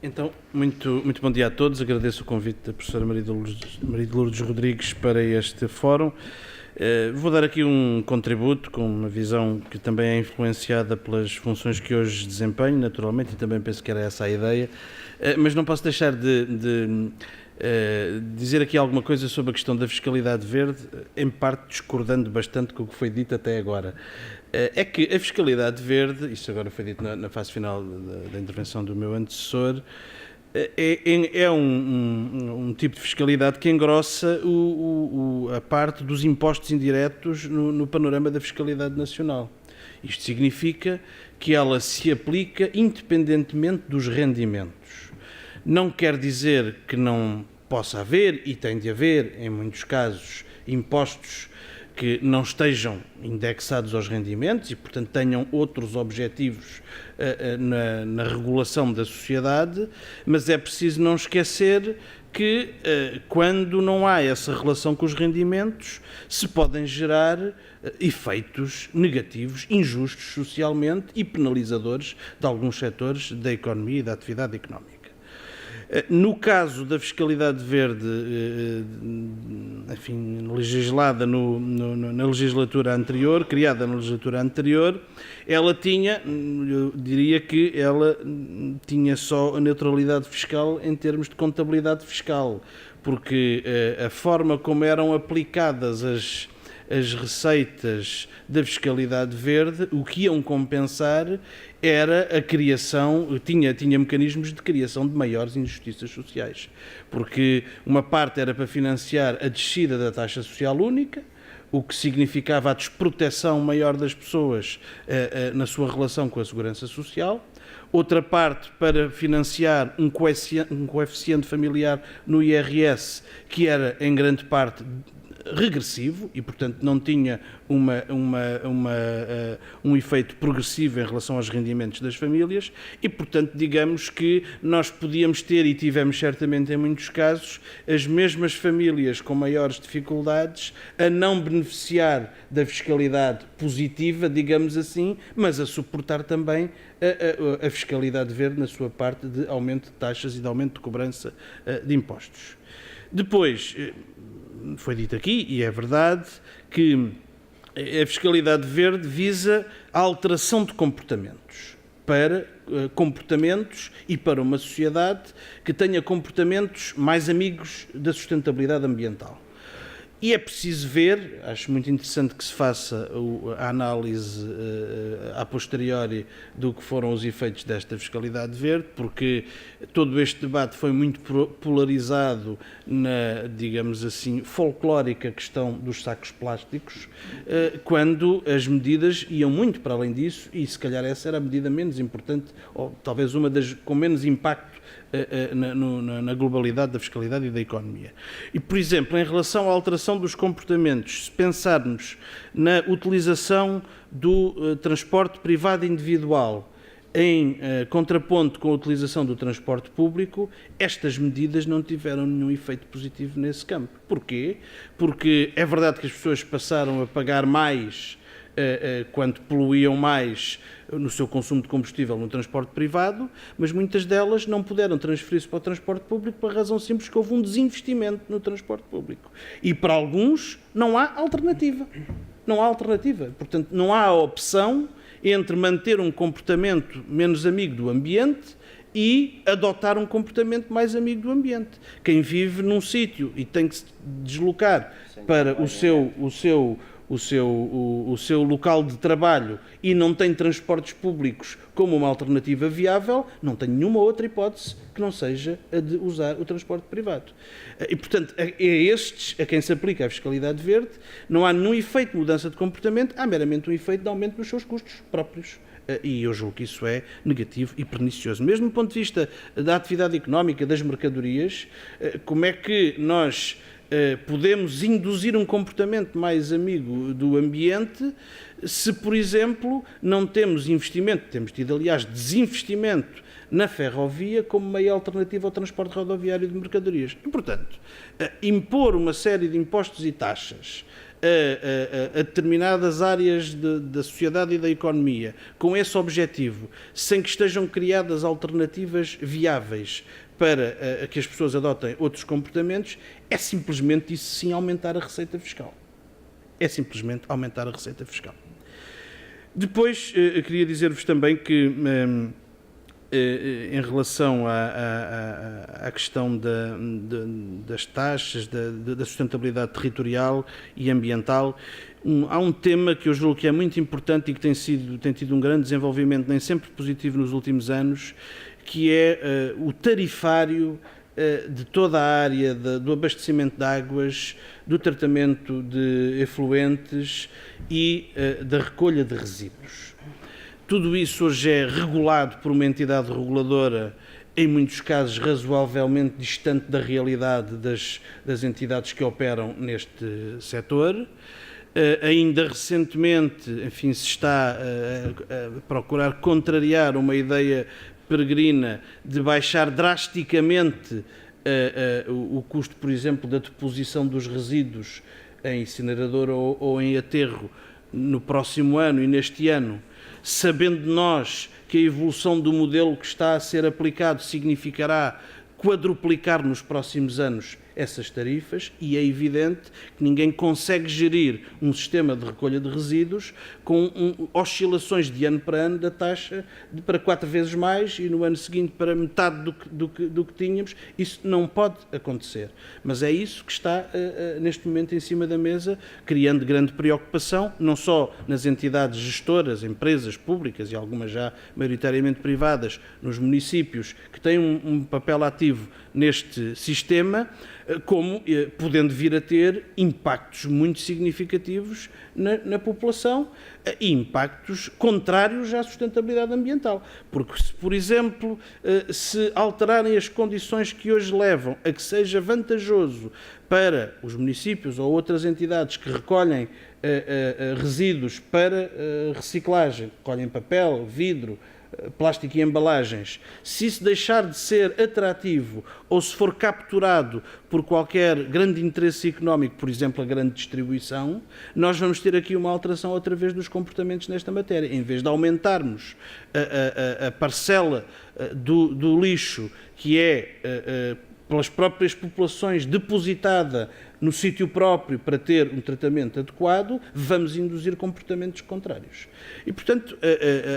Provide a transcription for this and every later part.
Então, muito bom dia a todos. Agradeço o convite da professora Maria de Lourdes Rodrigues para este fórum. Vou dar aqui um contributo com uma visão que também é influenciada pelas funções que hoje desempenho, naturalmente, e também penso que era essa a ideia, mas não posso deixar de dizer aqui alguma coisa sobre a questão da fiscalidade verde, em parte discordando bastante com o que foi dito até agora. É que a fiscalidade verde, isto agora foi dito na fase final da intervenção do meu antecessor, é um tipo de fiscalidade que engrossa a parte dos impostos indiretos no panorama da fiscalidade nacional. Isto significa que ela se aplica independentemente dos rendimentos. Não quer dizer que não possa haver, e tem de haver, em muitos casos, impostos que não estejam indexados aos rendimentos e, portanto, tenham outros objetivos na regulação da sociedade, mas é preciso não esquecer que, quando não há essa relação com os rendimentos, se podem gerar efeitos negativos, injustos socialmente e penalizadores de alguns setores da economia e da atividade económica. No caso da fiscalidade verde, enfim, legislada na legislatura anterior, criada na legislatura anterior, ela tinha, eu diria que ela tinha só a neutralidade fiscal em termos de contabilidade fiscal, porque a forma como eram aplicadas as receitas da fiscalidade verde, o que iam compensar era a criação, tinha mecanismos de criação de maiores injustiças sociais, porque uma parte era para financiar a descida da taxa social única, o que significava a desproteção maior das pessoas na sua relação com a segurança social, outra parte para financiar um coeficiente familiar no IRS, que era em grande parte regressivo e, portanto, não tinha um efeito progressivo em relação aos rendimentos das famílias e, portanto, digamos que nós podíamos ter, e tivemos certamente em muitos casos, as mesmas famílias com maiores dificuldades a não beneficiar da fiscalidade positiva, digamos assim, mas a suportar também a fiscalidade verde na sua parte de aumento de taxas e de aumento de cobrança de impostos. Depois, foi dito aqui, e é verdade, que a fiscalidade verde visa a alteração de comportamentos para comportamentos e para uma sociedade que tenha comportamentos mais amigos da sustentabilidade ambiental. E é preciso ver, acho muito interessante que se faça a análise a posteriori do que foram os efeitos desta fiscalidade verde, porque todo este debate foi muito polarizado na, digamos assim, folclórica questão dos sacos plásticos, quando as medidas iam muito para além disso e se calhar essa era a medida menos importante, ou talvez uma das com menos impacto na globalidade da fiscalidade e da economia. E, por exemplo, em relação à alteração dos comportamentos, se pensarmos na utilização do transporte privado individual em contraponto com a utilização do transporte público, estas medidas não tiveram nenhum efeito positivo nesse campo. Porquê? Porque é verdade que as pessoas passaram a pagar mais quando poluíam mais no seu consumo de combustível no transporte privado, mas muitas delas não puderam transferir-se para o transporte público por razão simples que houve um desinvestimento no transporte público. E para alguns não há alternativa. Não há alternativa. Portanto, não há opção entre manter um comportamento menos amigo do ambiente e adotar um comportamento mais amigo do ambiente. Quem vive num sítio e tem que se deslocar para o seu local de trabalho e não tem transportes públicos como uma alternativa viável, não tem nenhuma outra hipótese que não seja a de usar o transporte privado. E, portanto, a estes, a quem se aplica a fiscalidade verde, não há nenhum efeito de mudança de comportamento, há meramente um efeito de aumento nos seus custos próprios. E eu julgo que isso é negativo e pernicioso. Mesmo do ponto de vista da atividade económica, das mercadorias, como é que nós podemos induzir um comportamento mais amigo do ambiente se, por exemplo, não temos investimento, temos tido, aliás, desinvestimento na ferrovia como meio alternativo ao transporte rodoviário de mercadorias. E, portanto, impor uma série de impostos e taxas a determinadas áreas da sociedade e da economia com esse objetivo, sem que estejam criadas alternativas viáveis para que as pessoas adotem outros comportamentos, é simplesmente, isso sim, aumentar a receita fiscal. É simplesmente aumentar a receita fiscal. Depois, queria dizer-vos também que, em relação à questão das taxas, da sustentabilidade territorial e ambiental, há um tema que eu julgo que é muito importante e que tem tido um grande desenvolvimento, nem sempre positivo nos últimos anos, que é o tarifário de toda a área do abastecimento de águas, do tratamento de efluentes e da recolha de resíduos. Tudo isso hoje é regulado por uma entidade reguladora, em muitos casos razoavelmente distante da realidade das entidades que operam neste setor. Ainda recentemente, enfim, se está a procurar contrariar uma ideia peregrina de baixar drasticamente o custo, por exemplo, da deposição dos resíduos em incinerador ou em aterro no próximo ano e neste ano, sabendo nós que a evolução do modelo que está a ser aplicado significará quadruplicar nos próximos anos essas tarifas, e é evidente que ninguém consegue gerir um sistema de recolha de resíduos com oscilações de ano para ano da taxa para 4 vezes mais e no ano seguinte para metade do que tínhamos. Isso não pode acontecer. Mas é isso que está neste momento em cima da mesa, criando grande preocupação, não só nas entidades gestoras, empresas públicas e algumas já maioritariamente privadas, nos municípios, que têm um papel ativo neste sistema, como podendo vir a ter impactos muito significativos na população e impactos contrários à sustentabilidade ambiental. Porque, se, por exemplo, se alterarem as condições que hoje levam a que seja vantajoso para os municípios ou outras entidades que recolhem resíduos para reciclagem, recolhem papel, vidro, plástico e embalagens, se isso deixar de ser atrativo ou se for capturado por qualquer grande interesse económico, por exemplo, a grande distribuição, nós vamos ter aqui uma alteração outra vez dos comportamentos nesta matéria. Em vez de aumentarmos a parcela do lixo que é pelas próprias populações depositada no sítio próprio para ter um tratamento adequado, vamos induzir comportamentos contrários. E, portanto,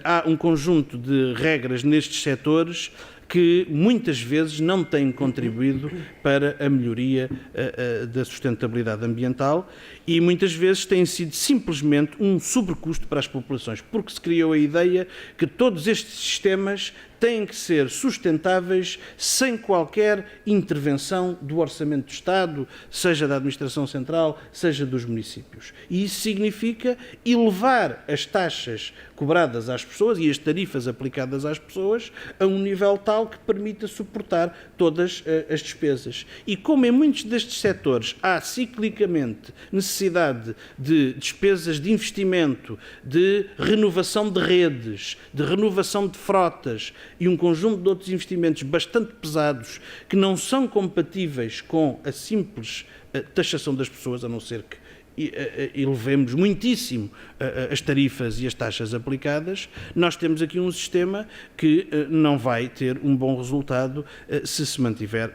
há um conjunto de regras nestes setores que muitas vezes não têm contribuído para a melhoria da sustentabilidade ambiental e muitas vezes têm sido simplesmente um sobrecusto para as populações, porque se criou a ideia que todos estes sistemas têm que ser sustentáveis sem qualquer intervenção do Orçamento do Estado, seja da Administração Central, seja dos municípios. E isso significa elevar as taxas cobradas às pessoas e as tarifas aplicadas às pessoas a um nível tal que permita suportar todas as despesas. E como em muitos destes setores há ciclicamente necessidade de despesas de investimento, de renovação de redes, de renovação de frotas e um conjunto de outros investimentos bastante pesados que não são compatíveis com a simples taxação das pessoas, a não ser que elevemos muitíssimo as tarifas e as taxas aplicadas, nós temos aqui um sistema que não vai ter um bom resultado se mantiver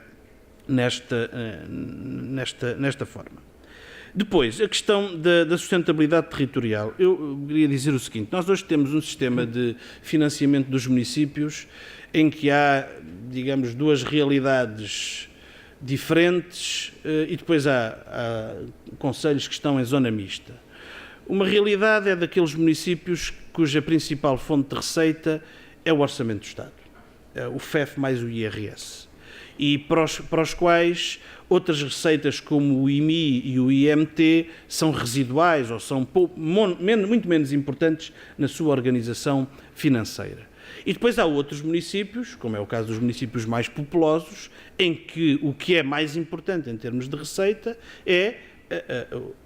nesta forma. Depois, a questão da sustentabilidade territorial. Eu queria dizer o seguinte: nós hoje temos um sistema de financiamento dos municípios em que há, digamos, duas realidades diferentes e depois há concelhos que estão em zona mista. Uma realidade é daqueles municípios cuja principal fonte de receita é o Orçamento do Estado, o FEF mais o IRS, e para os quais outras receitas como o IMI e o IMT são residuais ou são muito menos importantes na sua organização financeira. E depois há outros municípios, como é o caso dos municípios mais populosos, em que o que é mais importante em termos de receita é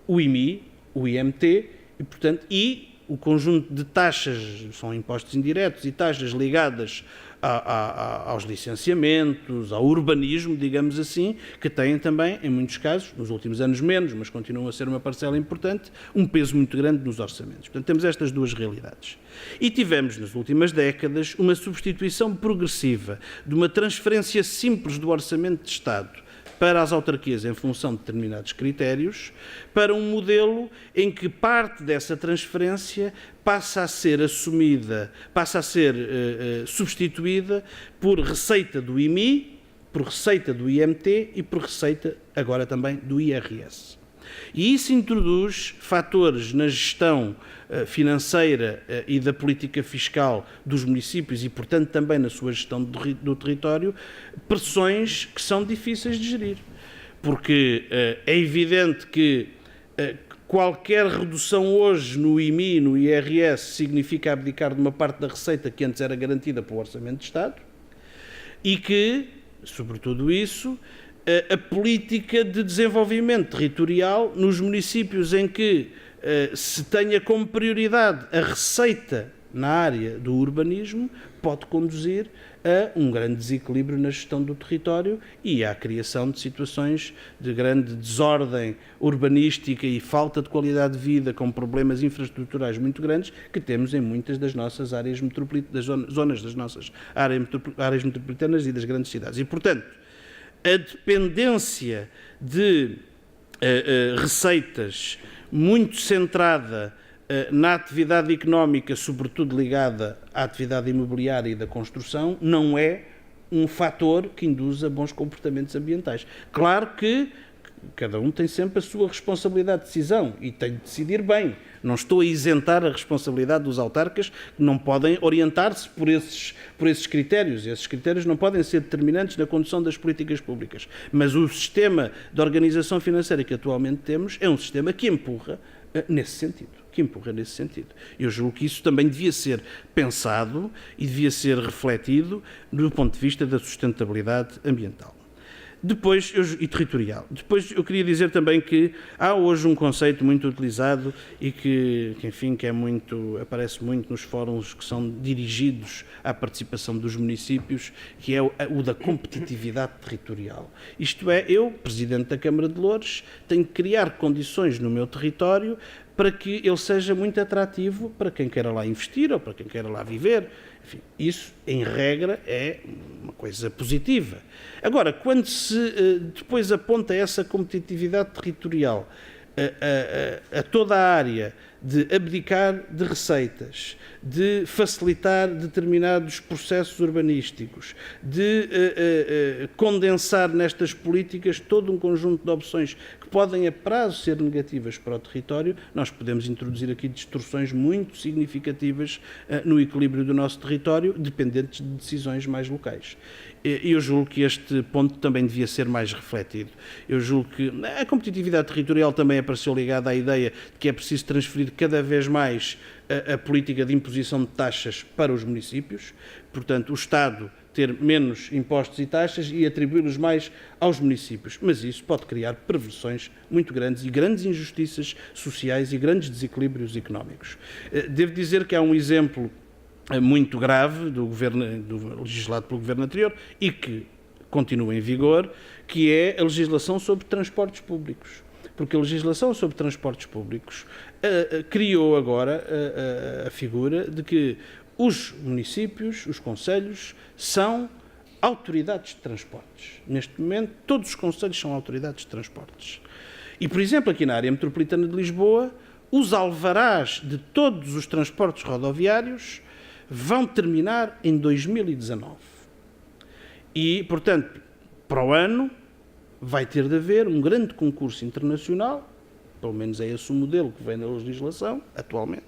o IMI, o IMT e, portanto, o conjunto de taxas, são impostos indiretos e taxas ligadas aos licenciamentos, ao urbanismo, digamos assim, que têm também, em muitos casos, nos últimos anos menos, mas continuam a ser uma parcela importante, um peso muito grande nos orçamentos. Portanto, temos estas duas realidades. E tivemos, nas últimas décadas, uma substituição progressiva de uma transferência simples do orçamento de Estado para as autarquias em função de determinados critérios, para um modelo em que parte dessa transferência passa a ser assumida, passa a ser substituída por receita do IMI, por receita do IMT e por receita, agora também, do IRS. E isso introduz fatores na gestão financeira e da política fiscal dos municípios e, portanto, também na sua gestão do território, pressões que são difíceis de gerir. Porque é evidente que qualquer redução hoje no IMI e no IRS significa abdicar de uma parte da receita que antes era garantida pelo Orçamento de Estado e que, sobretudo isso, a política de desenvolvimento territorial nos municípios em que se tenha como prioridade a receita na área do urbanismo pode conduzir a um grande desequilíbrio na gestão do território e à criação de situações de grande desordem urbanística e falta de qualidade de vida com problemas infraestruturais muito grandes que temos em muitas das nossas áreas metropolitanas, zonas das nossas áreas metropolitanas e das grandes cidades. E, portanto, a dependência de receitas muito centrada na atividade económica, sobretudo ligada à atividade imobiliária e da construção, não é um fator que induza bons comportamentos ambientais. Claro que cada um tem sempre a sua responsabilidade de decisão e tem de decidir bem. Não estou a isentar a responsabilidade dos autarcas, que não podem orientar-se por esses critérios. Esses critérios não podem ser determinantes na condução das políticas públicas. Mas o sistema de organização financeira que atualmente temos é um sistema que empurra nesse sentido. Eu julgo que isso também devia ser pensado e devia ser refletido do ponto de vista da sustentabilidade ambiental. E territorial. Depois eu queria dizer também que há hoje um conceito muito utilizado e que aparece muito nos fóruns que são dirigidos à participação dos municípios, que é o da competitividade territorial. Isto é, eu, Presidente da Câmara de Loures, tenho que criar condições no meu território para que ele seja muito atrativo para quem queira lá investir ou para quem queira lá viver. Enfim, isso, em regra, é uma coisa positiva. Agora, quando se depois aponta essa competitividade territorial a toda a área de abdicar de receitas, de facilitar determinados processos urbanísticos, de condensar nestas políticas todo um conjunto de opções que podem a prazo ser negativas para o território, nós podemos introduzir aqui distorções muito significativas no equilíbrio do nosso território, dependentes de decisões mais locais. Eu julgo que este ponto também devia ser mais refletido. Eu julgo que a competitividade territorial também apareceu ligada à ideia de que é preciso transferir cada vez mais a política de imposição de taxas para os municípios, portanto, o Estado ter menos impostos e taxas e atribuí-los mais aos municípios. Mas isso pode criar perversões muito grandes e grandes injustiças sociais e grandes desequilíbrios económicos. Devo dizer que há um exemplo muito grave legislado pelo Governo anterior e que continua em vigor, que é a legislação sobre transportes públicos. Porque a legislação sobre transportes públicos criou agora a figura de que os municípios, os concelhos, são autoridades de transportes. Neste momento, todos os concelhos são autoridades de transportes. E, por exemplo, aqui na área metropolitana de Lisboa, os alvarás de todos os transportes rodoviários vão terminar em 2019. E, portanto, para o ano vai ter de haver um grande concurso internacional, pelo menos é esse o modelo que vem na legislação atualmente,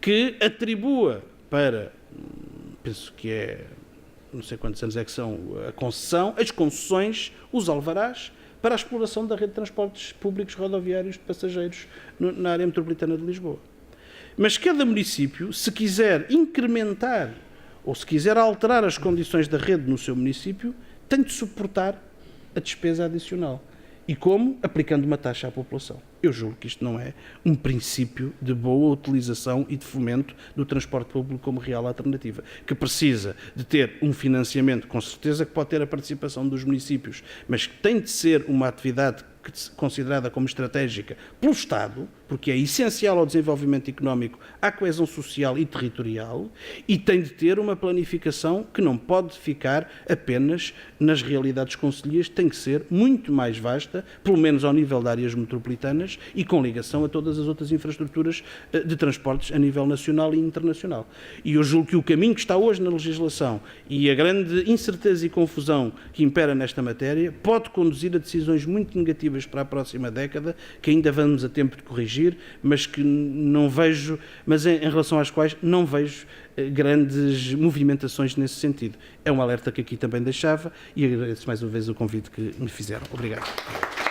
que atribua para, penso que é, não sei quantos anos é que são a concessão, as concessões, os alvarás, para a exploração da rede de transportes públicos rodoviários de passageiros na área metropolitana de Lisboa. Mas cada município, se quiser incrementar ou se quiser alterar as condições da rede no seu município, tem de suportar a despesa adicional. E como? Aplicando uma taxa à população. Eu julgo que isto não é um princípio de boa utilização e de fomento do transporte público como real alternativa, que precisa de ter um financiamento, com certeza que pode ter a participação dos municípios, mas que tem de ser uma atividade considerada como estratégica pelo Estado, porque é essencial ao desenvolvimento económico, à coesão social e territorial, e tem de ter uma planificação que não pode ficar apenas nas realidades concelhias, tem que ser muito mais vasta, pelo menos ao nível de áreas metropolitanas e com ligação a todas as outras infraestruturas de transportes a nível nacional e internacional. E eu julgo que o caminho que está hoje na legislação e a grande incerteza e confusão que impera nesta matéria pode conduzir a decisões muito negativas para a próxima década, que ainda vamos a tempo de corrigir, mas que não vejo, mas em relação às quais não vejo grandes movimentações nesse sentido. É um alerta que aqui também deixava e agradeço mais uma vez o convite que me fizeram. Obrigado.